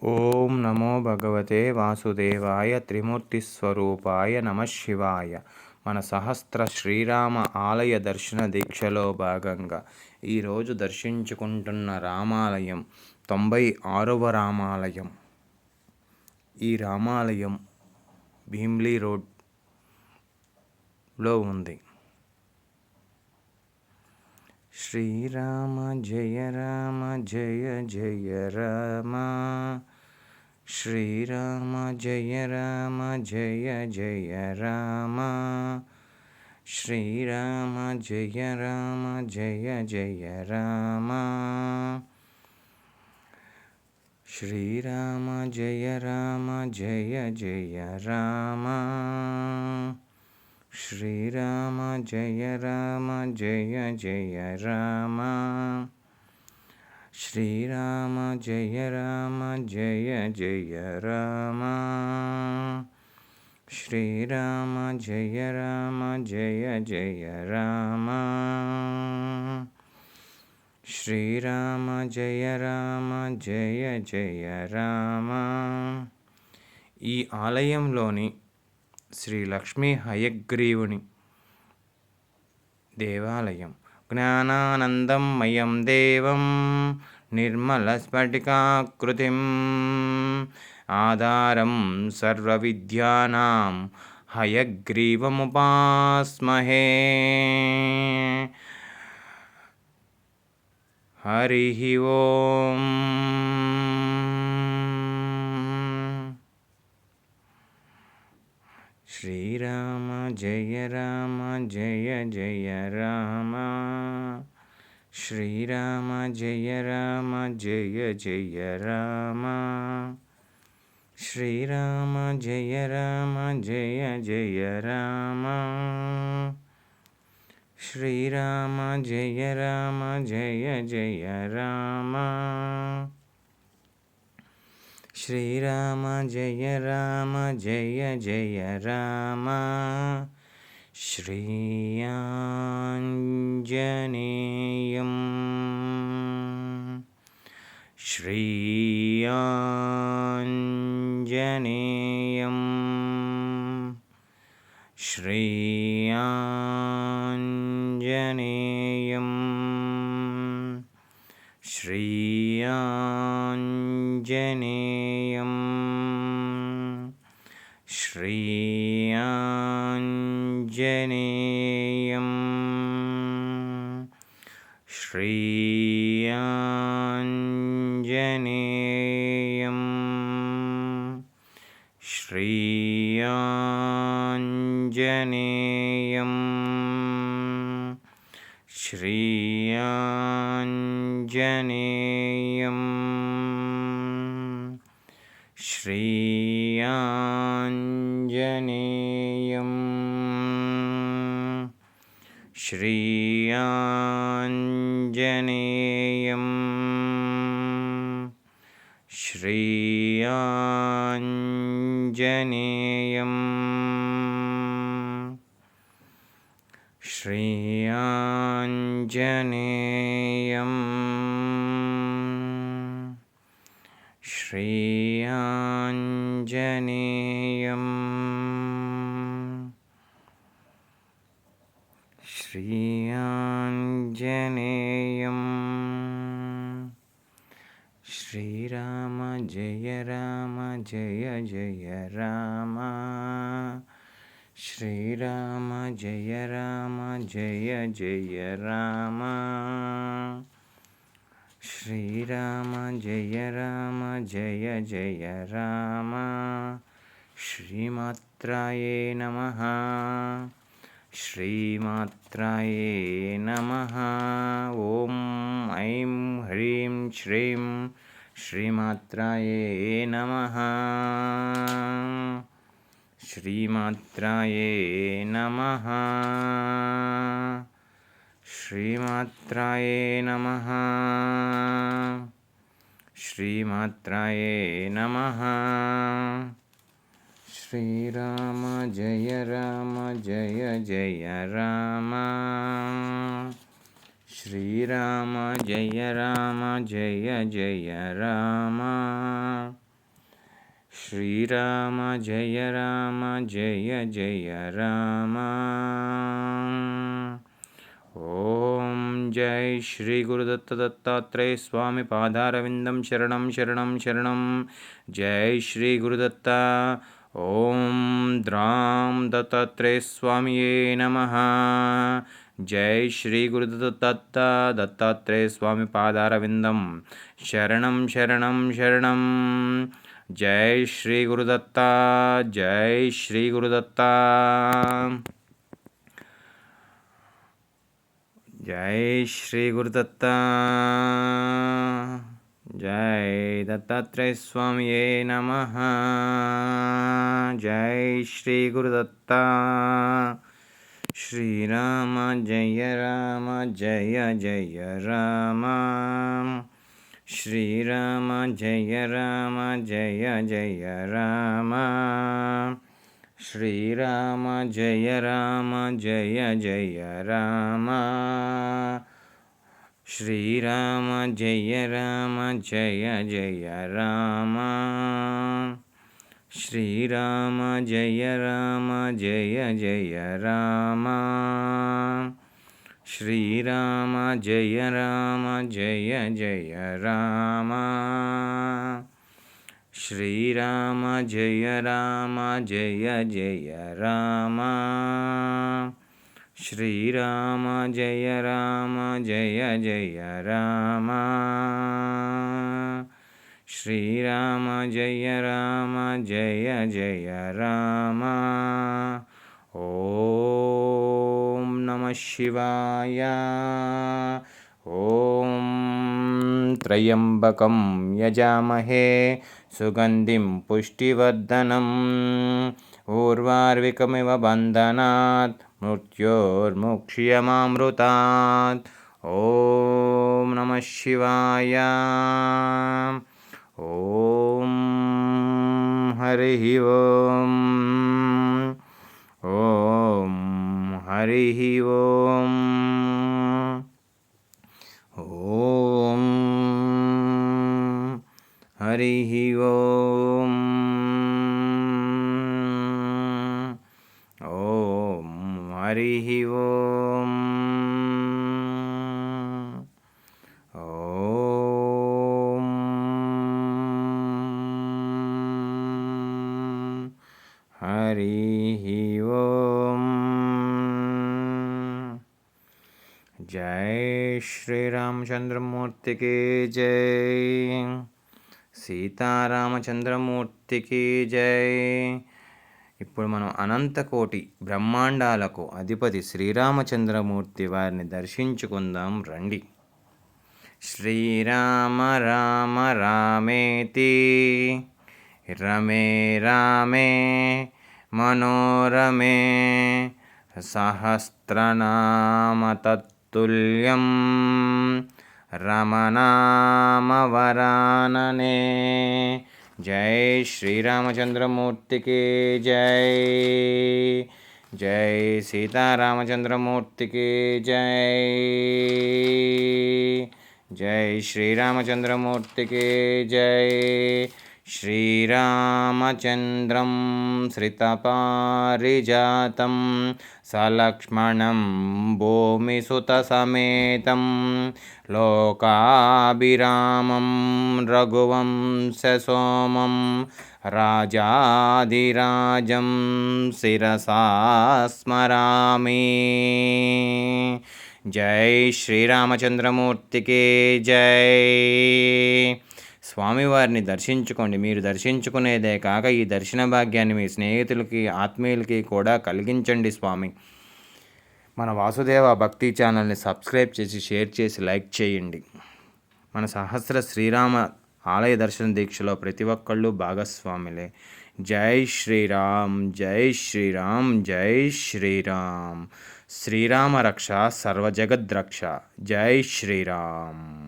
ఓం నమో భగవతే వాసుదేవాయ త్రిమూర్తిస్వరూపాయ నమఃశివాయ. మన సహస్ర శ్రీరామ ఆలయ దర్శన దీక్షలో భాగంగా ఈరోజు దర్శించుకుంటున్న రామాలయం 96వ రామాలయం. ఈ రామాలయం భీమ్లీ రోడ్లో ఉంది. శ్రీరామ జయ రామ జయ జయ రామ, శ్రీరామ జయ రామ జయ జయ రామ, శ్రీరామ జయ రామ జయ జయ రామ, శ్రీరామ జయ రామ జయ జయ రామ, శ్రీరామ జయ రామ జయ జయ రామ, శ్రీరామ జయ రామ జయ జయ రామ, శ్రీరామ జయ రామ జయ జయ రామ, శ్రీరామ జయ రామ జయ జయ రామ. ఈ ఆలయంలోని శ్రీ లక్ష్మీ హయగ్రీవుని దేవాలయం జ్ఞానానందం మయం దేవం నిర్మలస్ఫటికాకృతిం ఆధారం సర్వవిద్యానాం హయగ్రీవముపాస్మహే. హరి ఓం. శ్రీరామ జయ రామ జయ జయ రామ, శ్రీరామ జయ రామ జయ జయ రామ, శ్రీరామ జయ రామ జయ జయ రామ, శ్రీరామ జయ రామ జయ జయ రామ, శ్రీరామ జయ రామ జయ జయ రామ, శ్రీయాంజనేయం శ్రీయాంజనేయం శ్రీయాంజనేయం శ్రీయాంజనేయం శ్రీయాంజనేయం శ్రీయాంజనేయం శ్రీయాంజనేయం శ్రీయాంజనేయం శ్రీయాంజనేయం శ్రీయాంజనేయం శ్రీయాంజనేయం శ్రీయాంజనేయం శ్రీయాంజనేయం శ్రీయాంజనేయం. శ్రీరామ జయ రామ జయ జయ రామ, శ్రీరామ జయ రామ జయ జయ రామ, శ్రీరామ జయ రామ జయ జయ రామ. శ్రీమాత్రాయే నమః, శ్రీమాత్రాయే నమః. ఓం ఐం హ్రీం శ్రీం శ్రీమాత్రాయే నమః. శ్రీమాత్రాయే నమః, శ్రీమాత్రాయే నమః, శ్రీమాత్రాయే నమః. శ్రీరామ జయ రామ జయ జయ రామ, శ్రీరామ జయ రామ జయ జయ రామ, శ్రీరామ జయ రామ జయ జయ రామ. ఓం జై శ్రీ గురుదత్త దత్తాత్రేయ స్వామి పాదారవిందం శరణం శరణం శరణం. జై శ్రీ గురుదత్త. ఓం ద్రాం దత్తాత్రేయ స్వామియే నమః. జై శ్రీ గురుదత్త దత్తాత్రేయ స్వామి పాదారవిందం శరణం శరణం శరణం. జై శ్రీ గురుదత్త. జై శ్రీ గురుదత్త. జై శ్రీ గురుదత్త. జై దత్తాత్రేయ స్వామియే నమః. జై శ్రీ గురుదత్త. శ్రీరామ జయ రామ జయ జయ రామ. శ్రీరామ జయ రామ జయ జయ రామ. శ్రీరామ జయ రామ జయ జయ రామ. శ్రీరామ జయ రామ జయ జయ రామ. శ్రీరామ జయ రామ జయ జయ రామ. శ్రీరామ జయ రామ జయ జయ రామ. శ్రీరామ జయ రామ జయ జయ రామ. శ్రీరామ జయ రామ జయ జయ రామ. శ్రీరామ జయ రామ జయ జయ రామ. ఓం నమః శివాయ. ఓం త్రయంబకం యజామహే సుగంధిం పుష్టివర్ధనం. ఊర్వార్వికమివ బంధనాత్ మృత్యోర్ముక్ష్యమామృతాత్. ఓం నమః శివాయ. ఓం హరి ఓం. ఓం హరి ఓం. ఓం హరి ఓం. ఓం హరి ఓం. ఓం హరి ఓం. జై శ్రీరామచంద్రమూర్తికి జై. సీతారామచంద్రమూర్తికి జై. ఇప్పుడు మనం అనంతకోటి బ్రహ్మాండాలకు అధిపతి శ్రీరామచంద్రమూర్తి వారిని దర్శించుకుందాం రండి. శ్రీరామ రామ రామేతి రమే రామే మనోరమే సహస్రనామ తత్తుల్యం రమనామ వరాననే. జై శ్రీరామచంద్రమూర్తికి జై. జై సీతారామచంద్రమూర్తికి జై. జై శ్రీరామచంద్రమూర్తికి జై. శ్రీరామచంద్రం శ్రితపారిజాతం సలక్ష్మణం భూమిసుతసమేతం లోకాభిరామం రఘువంశసోమం రాజాధిరాజం శిరసా స్మరామి. జై శ్రీరామచంద్రమూర్తికి జై. స్వామివారిని దర్శించుకోండి. మీరు దర్శించుకునేదే కాక ఈ దర్శన భాగ్యాన్ని మీ స్నేహితులకి ఆత్మీయులకి కూడా కలిగించండి స్వామి. మన వాసుదేవ భక్తి ఛానల్ని సబ్స్క్రైబ్ చేసి షేర్ చేసి లైక్ చేయండి. మన సహస్ర శ్రీరామ ఆలయ దర్శన దీక్షలో ప్రతి ఒక్కళ్ళు భాగస్వాములే. జై శ్రీరామ్ జై శ్రీరామ్ జై శ్రీరామ్. శ్రీరామ రక్ష సర్వజగద్రక్ష. జై శ్రీరామ్.